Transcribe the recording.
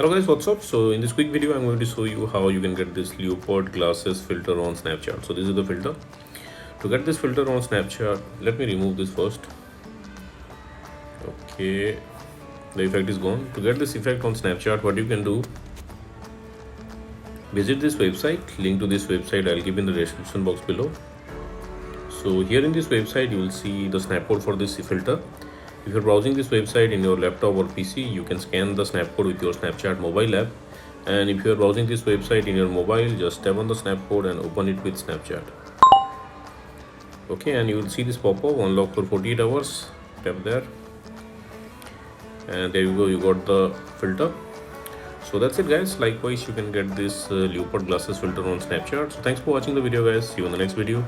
Hello guys, what's up? So in this quick video I'm going to show you how you can get this Leopard Glasses filter on Snapchat. So this is the filter. To get this filter on Snapchat, let me remove this first. Okay, the effect is gone. To get this effect on Snapchat, what you can do, visit this website. Link to this website I'll give in the description box below. So here in this website you will see the snap code for this filter. If you're browsing this website in your laptop or PC, you can scan the snap code with your Snapchat mobile app. And if you're browsing this website in your mobile, just tap on the snap code and open it with Snapchat. Okay, and you will see this pop-up, unlock for 48 hours. Tap there. And there you go, you got the filter. So that's it guys. Likewise, you can get this Leopard Glasses filter on Snapchat. So thanks for watching the video guys. See you in the next video.